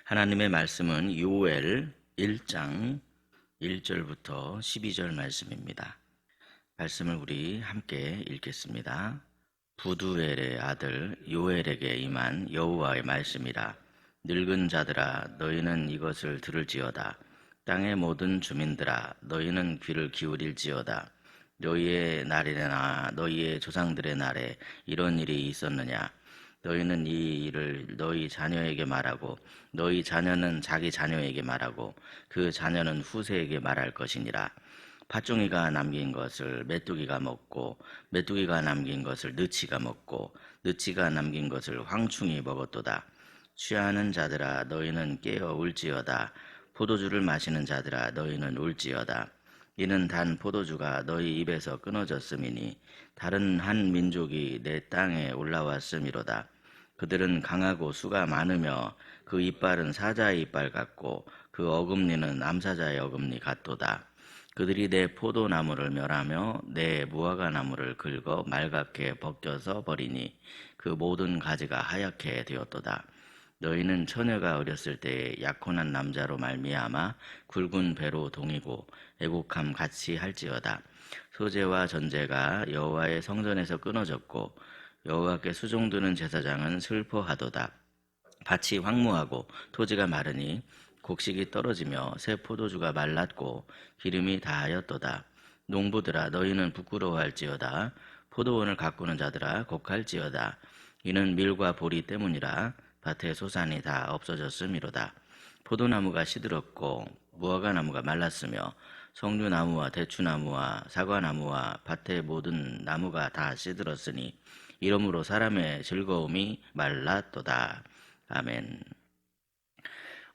하나님의 말씀은 요엘 1장 1절부터 12절 말씀입니다. 말씀을 우리 함께 읽겠습니다. 부두엘의 아들 요엘에게 임한 여호와의 말씀이라. 늙은 자들아, 너희는 이것을 들을지어다. 땅의 모든 주민들아, 너희는 귀를 기울일지어다. 너희의 날이나 너희의 조상들의 날에 이런 일이 있었느냐? 너희는 이 일을 너희 자녀에게 말하고 너희 자녀는 자기 자녀에게 말하고 그 자녀는 후세에게 말할 것이니라. 팥종이가 남긴 것을 메뚜기가 먹고 메뚜기가 남긴 것을 느치가 먹고 느치가 남긴 것을 황충이 먹었도다. 취하는 자들아, 너희는 깨어 울지어다. 포도주를 마시는 자들아, 너희는 울지어다. 이는 단 포도주가 너희 입에서 끊어졌음이니 다른 한 민족이 내 땅에 올라왔음이로다. 그들은 강하고 수가 많으며 그 이빨은 사자의 이빨 같고 그 어금니는 암사자의 어금니 같도다. 그들이 내 포도나무를 멸하며 내 무화과 나무를 긁어 말갛게 벗겨서 버리니 그 모든 가지가 하얗게 되었도다. 너희는 처녀가 어렸을 때에 약혼한 남자로 말미암아 굵은 배로 동이고 애국함 같이 할지어다. 소재와 전제가 여호와의 성전에서 끊어졌고 여호와께 수종드는 제사장은 슬퍼하도다. 밭이 황무하고 토지가 마르니 곡식이 떨어지며 새 포도주가 말랐고 기름이 다하였도다. 농부들아, 너희는 부끄러워할지어다. 포도원을 가꾸는 자들아, 곡할지어다. 이는 밀과 보리 때문이라. 밭의 소산이 다 없어졌음이로다. 포도나무가 시들었고 무화과 나무가 말랐으며 석류나무와 대추나무와 사과나무와 밭의 모든 나무가 다 시들었으니 이러므로 사람의 즐거움이 말랐도다. 아멘.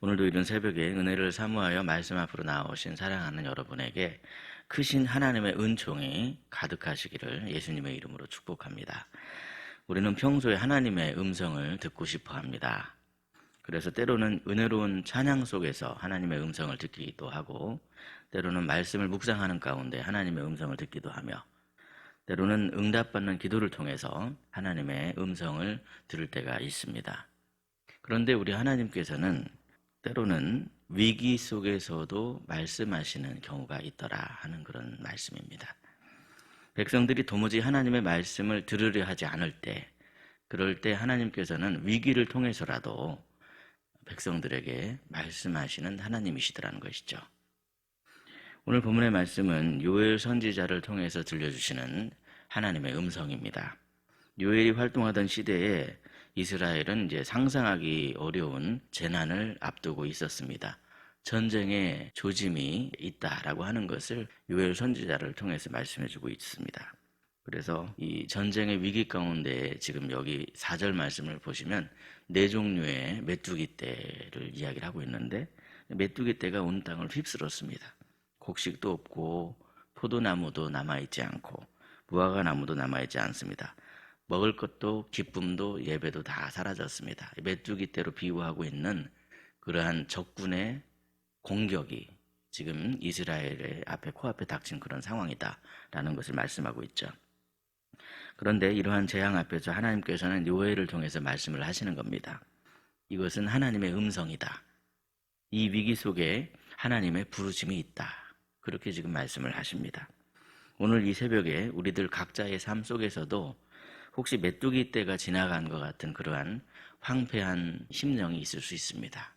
오늘도 이른 새벽에 은혜를 사모하여 말씀 앞으로 나오신 사랑하는 여러분에게 크신 하나님의 은총이 가득하시기를 예수님의 이름으로 축복합니다. 우리는 평소에 하나님의 음성을 듣고 싶어 합니다. 그래서 때로는 은혜로운 찬양 속에서 하나님의 음성을 듣기도 하고, 때로는 말씀을 묵상하는 가운데 하나님의 음성을 듣기도 하며, 때로는 응답받는 기도를 통해서 하나님의 음성을 들을 때가 있습니다. 그런데 우리 하나님께서는 때로는 위기 속에서도 말씀하시는 경우가 있더라 하는 그런 말씀입니다. 백성들이 도무지 하나님의 말씀을 들으려 하지 않을 때, 그럴 때 하나님께서는 위기를 통해서라도 백성들에게 말씀하시는 하나님이시더라는 것이죠. 오늘 본문의 말씀은 요엘 선지자를 통해서 들려주시는 하나님의 음성입니다. 요엘이 활동하던 시대에 이스라엘은 이제 상상하기 어려운 재난을 앞두고 있었습니다. 전쟁의 조짐이 있다라고 하는 것을 요엘 선지자를 통해서 말씀해주고 있습니다. 그래서 이 전쟁의 위기 가운데 지금 여기 4절 말씀을 보시면 네 종류의 메뚜기 떼를 이야기를 하고 있는데, 메뚜기 떼가 온 땅을 휩쓸었습니다. 곡식도 없고 포도나무도 남아있지 않고 무화과 나무도 남아있지 않습니다. 먹을 것도 기쁨도 예배도 다 사라졌습니다. 메뚜기 떼로 비유하고 있는 그러한 적군의 공격이 지금 이스라엘의 코앞에 닥친 그런 상황이다라는 것을 말씀하고 있죠. 그런데 이러한 재앙 앞에서 하나님께서는 요엘을 통해서 말씀을 하시는 겁니다. 이것은 하나님의 음성이다. 이 위기 속에 하나님의 부르심이 있다. 그렇게 지금 말씀을 하십니다. 오늘 이 새벽에 우리들 각자의 삶 속에서도 혹시 메뚜기 떼가 지나간 것 같은 그러한 황폐한 심령이 있을 수 있습니다.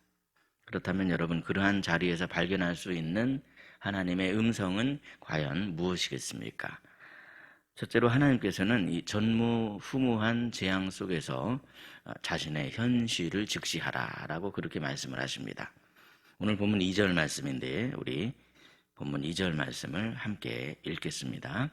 그렇다면 여러분, 그러한 자리에서 발견할 수 있는 하나님의 음성은 과연 무엇이겠습니까? 첫째로 하나님께서는 이 전무후무한 재앙 속에서 자신의 현실을 직시하라라고 그렇게 말씀을 하십니다. 오늘 본문 2절 말씀인데 우리 본문 2절 말씀을 함께 읽겠습니다.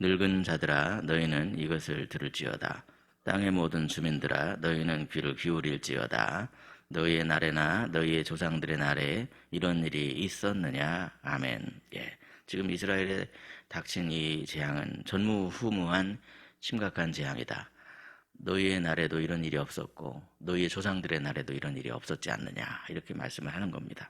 늙은 자들아, 너희는 이것을 들을지어다. 땅의 모든 주민들아, 너희는 귀를 기울일지어다. 너희의 날에나 너희의 조상들의 날에 이런 일이 있었느냐? 아멘. 지금 이스라엘에 닥친 이 재앙은 전무후무한 심각한 재앙이다. 너희의 날에도 이런 일이 없었고 너희의 조상들의 날에도 이런 일이 없었지 않느냐, 이렇게 말씀을 하는 겁니다.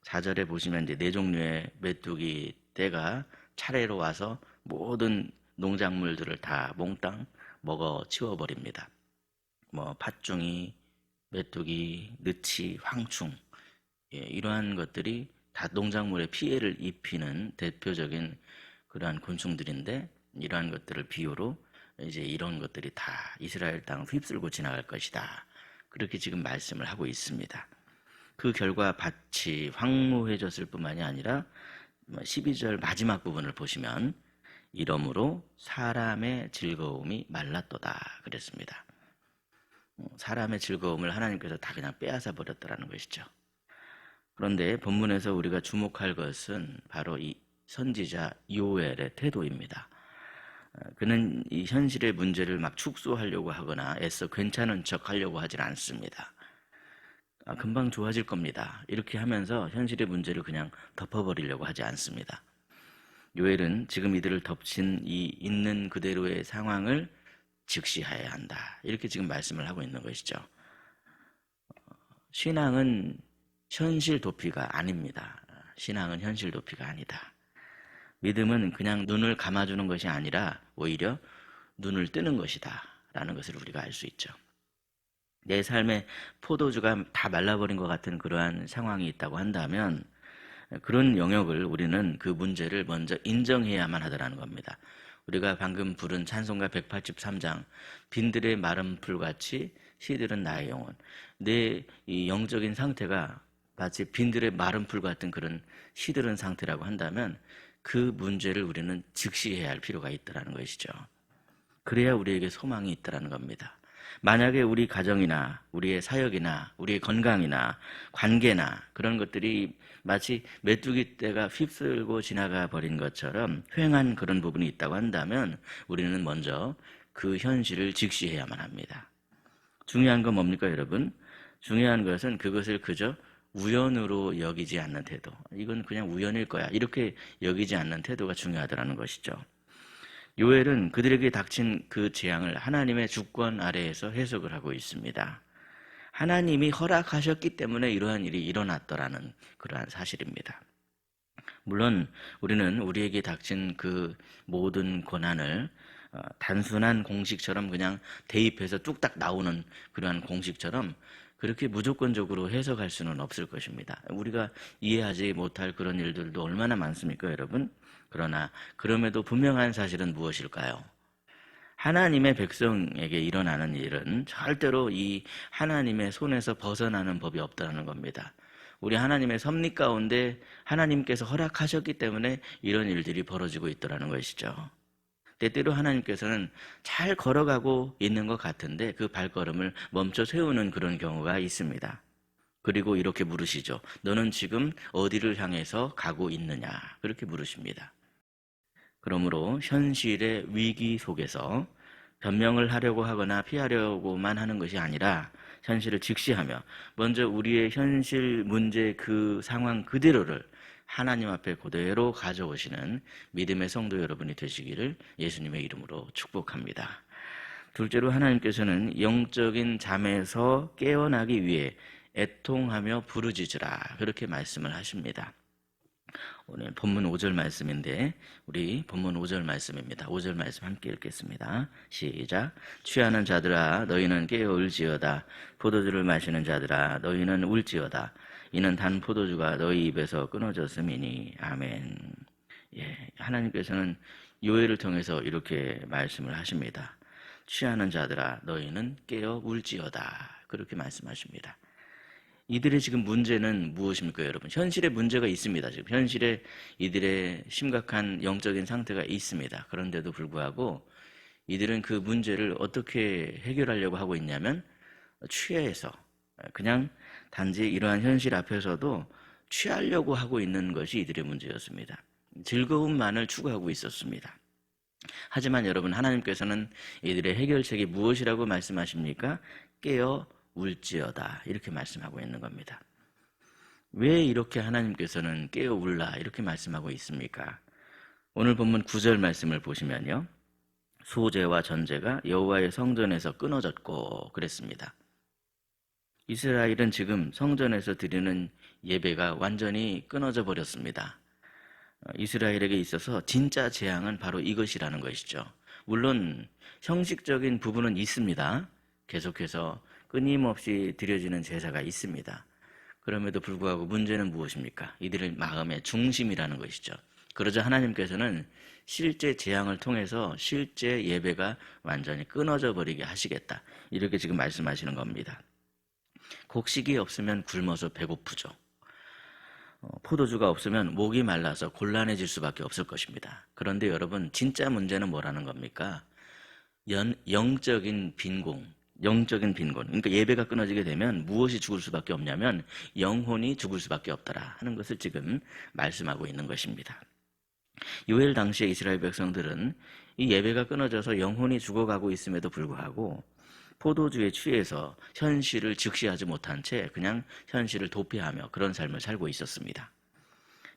4절에 보시면 이제 네 종류의 메뚜기 떼가 차례로 와서 모든 농작물들을 다 몽땅 먹어 치워버립니다. 팥종이, 메뚜기, 느치, 황충, 이러한 것들이 다 농작물에 피해를 입히는 대표적인 그러한 곤충들인데, 이러한 것들을 비유로 이제 이런 것들이 다 이스라엘 땅을 휩쓸고 지나갈 것이다, 그렇게 지금 말씀을 하고 있습니다. 그 결과 밭이 황무해졌을 뿐만이 아니라 12절 마지막 부분을 보시면 이러므로 사람의 즐거움이 말랐도다 그랬습니다. 사람의 즐거움을 하나님께서 다 그냥 빼앗아 버렸다는 것이죠. 그런데 본문에서 우리가 주목할 것은 바로 이 선지자 요엘의 태도입니다. 그는 이 현실의 문제를 막 축소하려고 하거나 애써 괜찮은 척 하려고 하질 않습니다. 금방 좋아질 겁니다, 이렇게 하면서 현실의 문제를 그냥 덮어버리려고 하지 않습니다. 요엘은 지금 이들을 덮친 이 있는 그대로의 상황을 직시해야 한다, 이렇게 지금 말씀을 하고 있는 것이죠. 신앙은 현실 도피가 아닙니다. 신앙은 현실 도피가 아니다. 믿음은 그냥 눈을 감아주는 것이 아니라 오히려 눈을 뜨는 것이다 라는 것을 우리가 알 수 있죠. 내 삶에 포도주가 다 말라버린 것 같은 그러한 상황이 있다고 한다면 그런 영역을 우리는 그 문제를 먼저 인정해야만 하더라는 겁니다. 우리가 방금 부른 찬송가 183장, 빈들의 마른 풀같이 시들은 나의 영혼, 내 이 영적인 상태가 마치 빈들의 마른 풀 같은 그런 시들은 상태라고 한다면 그 문제를 우리는 직시해야 할 필요가 있다는 것이죠. 그래야 우리에게 소망이 있다는 겁니다. 만약에 우리 가정이나 우리의 사역이나 우리의 건강이나 관계나 그런 것들이 마치 메뚜기 떼가 휩쓸고 지나가 버린 것처럼 휑한 그런 부분이 있다고 한다면 우리는 먼저 그 현실을 직시해야만 합니다. 중요한 건 뭡니까, 여러분? 중요한 것은 그것을 그저 우연으로 여기지 않는 태도, 이건 그냥 우연일 거야, 이렇게 여기지 않는 태도가 중요하다는 것이죠. 요엘은 그들에게 닥친 그 재앙을 하나님의 주권 아래에서 해석을 하고 있습니다. 하나님이 허락하셨기 때문에 이러한 일이 일어났더라는 그러한 사실입니다. 물론 우리는 우리에게 닥친 그 모든 고난을 단순한 공식처럼 그냥 대입해서 뚝딱 나오는 그러한 공식처럼 그렇게 무조건적으로 해석할 수는 없을 것입니다. 우리가 이해하지 못할 그런 일들도 얼마나 많습니까, 여러분? 그러나 그럼에도 분명한 사실은 무엇일까요? 하나님의 백성에게 일어나는 일은 절대로 이 하나님의 손에서 벗어나는 법이 없다는 겁니다. 우리 하나님의 섭리 가운데 하나님께서 허락하셨기 때문에 이런 일들이 벌어지고 있더라는 것이죠. 때때로 하나님께서는 잘 걸어가고 있는 것 같은데 그 발걸음을 멈춰 세우는 그런 경우가 있습니다. 그리고 이렇게 물으시죠. 너는 지금 어디를 향해서 가고 있느냐? 그렇게 물으십니다. 그러므로 현실의 위기 속에서 변명을 하려고 하거나 피하려고만 하는 것이 아니라 현실을 직시하며 먼저 우리의 현실 문제 그 상황 그대로를 하나님 앞에 그대로 가져오시는 믿음의 성도 여러분이 되시기를 예수님의 이름으로 축복합니다. 둘째로 하나님께서는 영적인 잠에서 깨어나기 위해 애통하며 부르짖으라, 그렇게 말씀을 하십니다. 오늘 본문 5절 말씀인데 우리 본문 5절 말씀입니다. 5절 말씀 함께 읽겠습니다. 시작. 취하는 자들아 너희는 깨어 울지어다. 포도주를 마시는 자들아 너희는 울지어다. 이는 단 포도주가 너희 입에서 끊어졌음이니. 아멘. 하나님께서는 요엘을 통해서 이렇게 말씀을 하십니다. 취하는 자들아 너희는 깨어 울지어다, 그렇게 말씀하십니다. 이들의 지금 문제는 무엇입니까, 여러분? 현실에 문제가 있습니다. 지금 현실에 이들의 심각한 영적인 상태가 있습니다. 그런데도 불구하고 이들은 그 문제를 어떻게 해결하려고 하고 있냐면 취해서 그냥 단지 이러한 현실 앞에서도 취하려고 하고 있는 것이 이들의 문제였습니다. 즐거움만을 추구하고 있었습니다. 하지만 여러분, 하나님께서는 이들의 해결책이 무엇이라고 말씀하십니까? 깨어 울지어다, 이렇게 말씀하고 있는 겁니다. 왜 이렇게 하나님께서는 깨어 울라 이렇게 말씀하고 있습니까? 오늘 본문 9절 말씀을 보시면요, 소제와 전제가 여호와의 성전에서 끊어졌고 그랬습니다. 이스라엘은 지금 성전에서 드리는 예배가 완전히 끊어져 버렸습니다. 이스라엘에게 있어서 진짜 재앙은 바로 이것이라는 것이죠. 물론 형식적인 부분은 있습니다. 계속해서 끊임없이 드려지는 제사가 있습니다. 그럼에도 불구하고 문제는 무엇입니까? 이들의 마음의 중심이라는 것이죠. 그러자 하나님께서는 실제 재앙을 통해서 실제 예배가 완전히 끊어져 버리게 하시겠다. 이렇게 지금 말씀하시는 겁니다. 곡식이 없으면 굶어서 배고프죠. 포도주가 없으면 목이 말라서 곤란해질 수밖에 없을 것입니다. 그런데 여러분, 진짜 문제는 뭐라는 겁니까? 영적인 빈곤. 그러니까 예배가 끊어지게 되면 무엇이 죽을 수밖에 없냐면 영혼이 죽을 수밖에 없더라 하는 것을 지금 말씀하고 있는 것입니다. 요엘 당시에 이스라엘 백성들은 이 예배가 끊어져서 영혼이 죽어가고 있음에도 불구하고 포도주에 취해서 현실을 직시하지 못한 채 그냥 현실을 도피하며 그런 삶을 살고 있었습니다.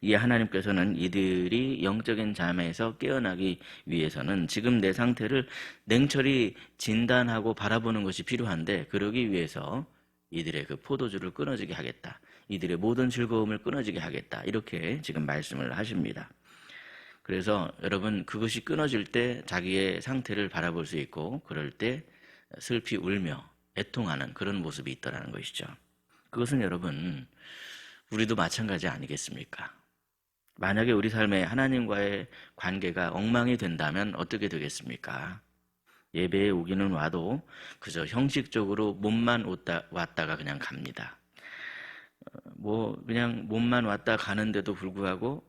이에 하나님께서는 이들이 영적인 잠에서 깨어나기 위해서는 지금 내 상태를 냉철히 진단하고 바라보는 것이 필요한데, 그러기 위해서 이들의 그 포도주를 끊어지게 하겠다, 이들의 모든 즐거움을 끊어지게 하겠다, 이렇게 지금 말씀을 하십니다. 그래서 여러분, 그것이 끊어질 때 자기의 상태를 바라볼 수 있고 그럴 때 슬피 울며 애통하는 그런 모습이 있더라는 것이죠. 그것은 여러분, 우리도 마찬가지 아니겠습니까? 만약에 우리 삶에 하나님과의 관계가 엉망이 된다면 어떻게 되겠습니까? 예배에 오기는 와도 그저 형식적으로 몸만 왔다가 그냥 갑니다. 그냥 몸만 왔다 가는데도 불구하고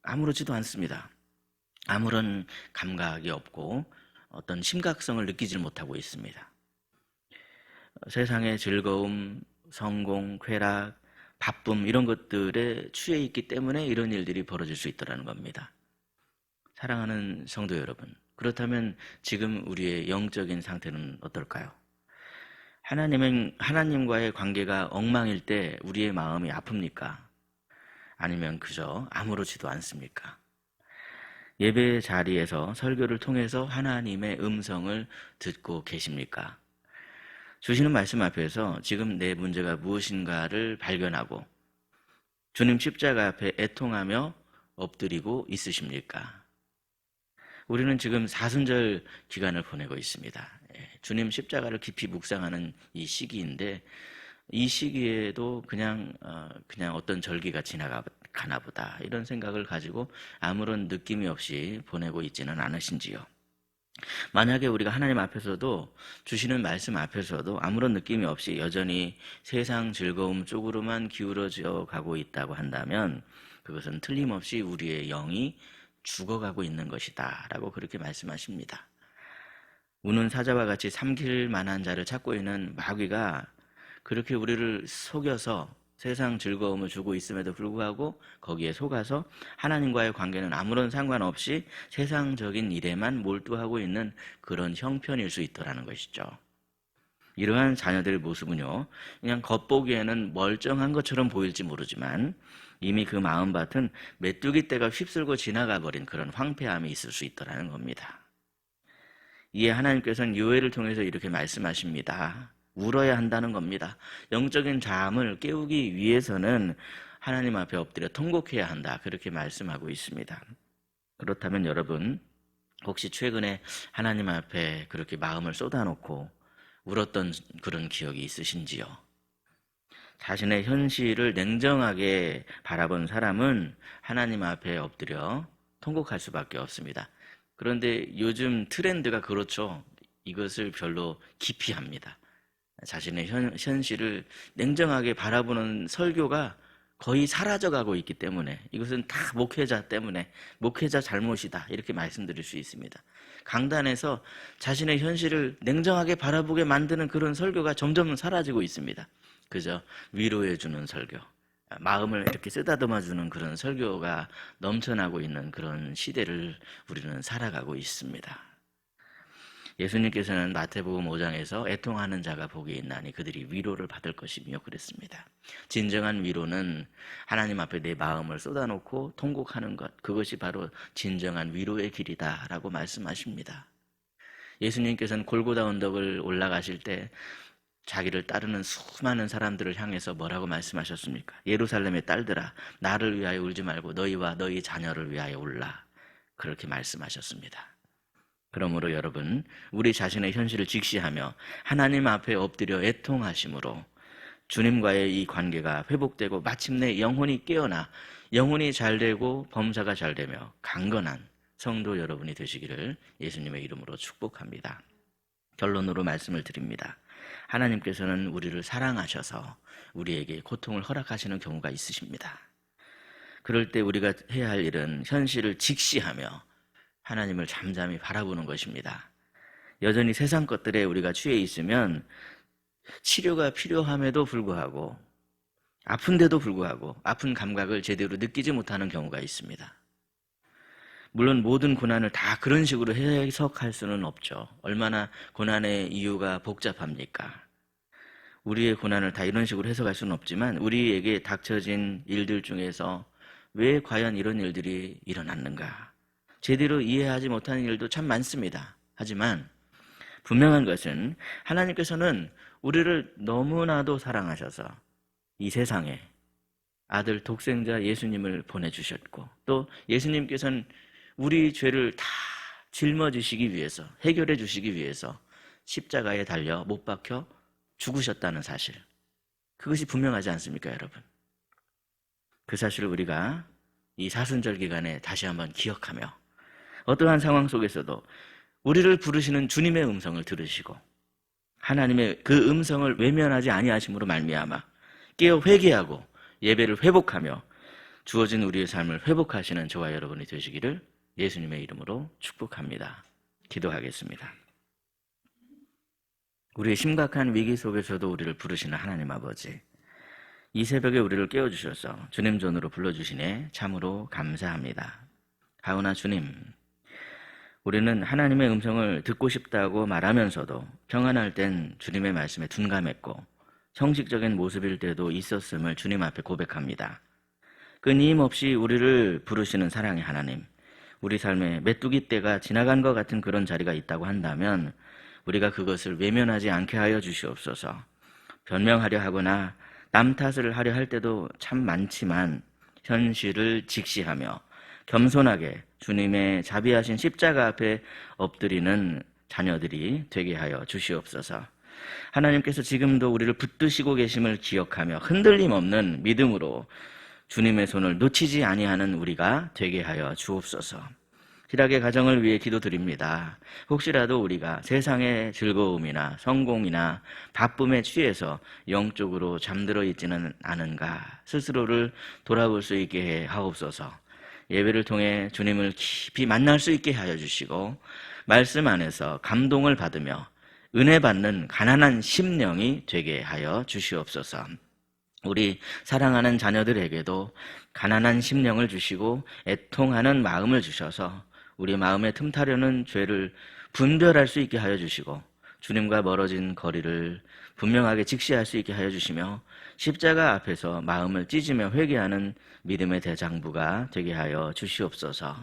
아무렇지도 않습니다. 아무런 감각이 없고 어떤 심각성을 느끼지 못하고 있습니다. 세상의 즐거움, 성공, 쾌락, 바쁨 이런 것들에 취해 있기 때문에 이런 일들이 벌어질 수 있다는 겁니다. 사랑하는 성도 여러분, 그렇다면 지금 우리의 영적인 상태는 어떨까요? 하나님과의 관계가 엉망일 때 우리의 마음이 아픕니까? 아니면 그저 아무렇지도 않습니까? 예배 자리에서 설교를 통해서 하나님의 음성을 듣고 계십니까? 주시는 말씀 앞에서 지금 내 문제가 무엇인가를 발견하고 주님 십자가 앞에 애통하며 엎드리고 있으십니까? 우리는 지금 사순절 기간을 보내고 있습니다. 주님 십자가를 깊이 묵상하는 이 시기인데, 이 시기에도 그냥 어떤 절기가 지나가나 보다 이런 생각을 가지고 아무런 느낌이 없이 보내고 있지는 않으신지요? 만약에 우리가 하나님 앞에서도, 주시는 말씀 앞에서도 아무런 느낌이 없이 여전히 세상 즐거움 쪽으로만 기울어져 가고 있다고 한다면 그것은 틀림없이 우리의 영이 죽어가고 있는 것이다 라고 그렇게 말씀하십니다. 우는 사자와 같이 삼킬 만한 자를 찾고 있는 마귀가 그렇게 우리를 속여서 세상 즐거움을 주고 있음에도 불구하고 거기에 속아서 하나님과의 관계는 아무런 상관없이 세상적인 일에만 몰두하고 있는 그런 형편일 수 있더라는 것이죠. 이러한 자녀들의 모습은요, 그냥 겉보기에는 멀쩡한 것처럼 보일지 모르지만 이미 그 마음밭은 메뚜기 떼가 휩쓸고 지나가 버린 그런 황폐함이 있을 수 있더라는 겁니다. 이에 하나님께서는 요엘을 통해서 이렇게 말씀하십니다. 울어야 한다는 겁니다. 영적인 잠을 깨우기 위해서는 하나님 앞에 엎드려 통곡해야 한다, 그렇게 말씀하고 있습니다. 그렇다면 여러분, 혹시 최근에 하나님 앞에 그렇게 마음을 쏟아놓고 울었던 그런 기억이 있으신지요? 자신의 현실을 냉정하게 바라본 사람은 하나님 앞에 엎드려 통곡할 수밖에 없습니다. 그런데 요즘 트렌드가 그렇죠. 이것을 별로 기피합니다. 자신의 현실을 냉정하게 바라보는 설교가 거의 사라져가고 있기 때문에, 이것은 다 목회자 때문에, 목회자 잘못이다 이렇게 말씀드릴 수 있습니다. 강단에서 자신의 현실을 냉정하게 바라보게 만드는 그런 설교가 점점 사라지고 있습니다. 그저 위로해주는 설교, 마음을 이렇게 쓰다듬어주는 그런 설교가 넘쳐나고 있는 그런 시대를 우리는 살아가고 있습니다. 예수님께서는 마태복음 5장에서 애통하는 자가 복이 있나니 그들이 위로를 받을 것이며 그랬습니다. 진정한 위로는 하나님 앞에 내 마음을 쏟아놓고 통곡하는 것, 그것이 바로 진정한 위로의 길이다 라고 말씀하십니다. 예수님께서는 골고다 언덕을 올라가실 때 자기를 따르는 수많은 사람들을 향해서 뭐라고 말씀하셨습니까? 예루살렘의 딸들아, 나를 위하여 울지 말고 너희와 너희 자녀를 위하여 울라, 그렇게 말씀하셨습니다. 그러므로 여러분, 우리 자신의 현실을 직시하며 하나님 앞에 엎드려 애통하심으로 주님과의 이 관계가 회복되고 마침내 영혼이 깨어나 영혼이 잘되고 범사가 잘되며 강건한 성도 여러분이 되시기를 예수님의 이름으로 축복합니다. 결론으로 말씀을 드립니다. 하나님께서는 우리를 사랑하셔서 우리에게 고통을 허락하시는 경우가 있으십니다. 그럴 때 우리가 해야 할 일은 현실을 직시하며 하나님을 잠잠히 바라보는 것입니다. 여전히 세상 것들에 우리가 취해 있으면 치료가 필요함에도 불구하고 아픈데도 불구하고 아픈 감각을 제대로 느끼지 못하는 경우가 있습니다. 물론 모든 고난을 다 그런 식으로 해석할 수는 없죠. 얼마나 고난의 이유가 복잡합니까? 우리의 고난을 다 이런 식으로 해석할 수는 없지만 우리에게 닥쳐진 일들 중에서 왜 과연 이런 일들이 일어났는가? 제대로 이해하지 못하는 일도 참 많습니다. 하지만 분명한 것은 하나님께서는 우리를 너무나도 사랑하셔서 이 세상에 아들 독생자 예수님을 보내주셨고 또 예수님께서는 우리 죄를 다 짊어지시기 위해서 해결해 주시기 위해서 십자가에 달려 못 박혀 죽으셨다는 사실, 그것이 분명하지 않습니까, 여러분? 그 사실을 우리가 이 사순절 기간에 다시 한번 기억하며 어떠한 상황 속에서도 우리를 부르시는 주님의 음성을 들으시고 하나님의 그 음성을 외면하지 아니하심으로 말미암아 깨어 회개하고 예배를 회복하며 주어진 우리의 삶을 회복하시는 저와 여러분이 되시기를 예수님의 이름으로 축복합니다. 기도하겠습니다. 우리의 심각한 위기 속에서도 우리를 부르시는 하나님 아버지, 이 새벽에 우리를 깨워주셔서 주님 존으로 불러주시네 참으로 감사합니다. 하오나 주님, 우리는 하나님의 음성을 듣고 싶다고 말하면서도 평안할 땐 주님의 말씀에 둔감했고 형식적인 모습일 때도 있었음을 주님 앞에 고백합니다. 끊임없이 우리를 부르시는 사랑의 하나님, 우리 삶에 메뚜기 떼가 지나간 것 같은 그런 자리가 있다고 한다면 우리가 그것을 외면하지 않게 하여 주시옵소서. 변명하려 하거나 남 탓을 하려 할 때도 참 많지만 현실을 직시하며 겸손하게 주님의 자비하신 십자가 앞에 엎드리는 자녀들이 되게 하여 주시옵소서. 하나님께서 지금도 우리를 붙드시고 계심을 기억하며 흔들림 없는 믿음으로 주님의 손을 놓치지 아니하는 우리가 되게 하여 주옵소서. 희락의 가정을 위해 기도드립니다. 혹시라도 우리가 세상의 즐거움이나 성공이나 바쁨에 취해서 영적으로 잠들어 있지는 않은가 스스로를 돌아볼 수 있게 해 하옵소서. 예배를 통해 주님을 깊이 만날 수 있게 하여 주시고 말씀 안에서 감동을 받으며 은혜 받는 가난한 심령이 되게 하여 주시옵소서. 우리 사랑하는 자녀들에게도 가난한 심령을 주시고 애통하는 마음을 주셔서 우리 마음에 틈타려는 죄를 분별할 수 있게 하여 주시고 주님과 멀어진 거리를 분명하게 직시할 수 있게 하여 주시며 십자가 앞에서 마음을 찢으며 회개하는 믿음의 대장부가 되게 하여 주시옵소서.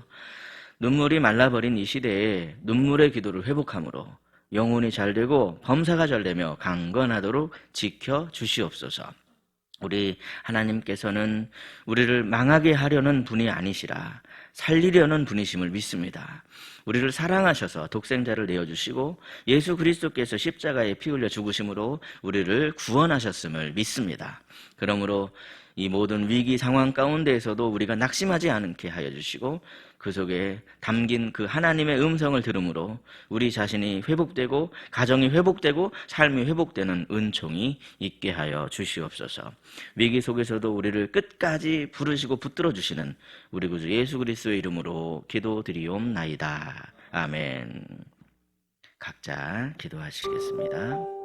눈물이 말라버린 이 시대에 눈물의 기도를 회복함으로 영혼이 잘되고 범사가 잘되며 강건하도록 지켜 주시옵소서. 우리 하나님께서는 우리를 망하게 하려는 분이 아니시라 살리려는 분이심을 믿습니다. 우리를 사랑하셔서 독생자를 내어주시고 예수 그리스도께서 십자가에 피 흘려 죽으심으로 우리를 구원하셨음을 믿습니다. 그러므로 이 모든 위기 상황 가운데에서도 우리가 낙심하지 않게 하여 주시고 그 속에 담긴 그 하나님의 음성을 들음으로 우리 자신이 회복되고 가정이 회복되고 삶이 회복되는 은총이 있게 하여 주시옵소서. 위기 속에서도 우리를 끝까지 부르시고 붙들어 주시는 우리 구주 예수 그리스도의 이름으로 기도드리옵나이다. 아멘. 각자 기도하시겠습니다.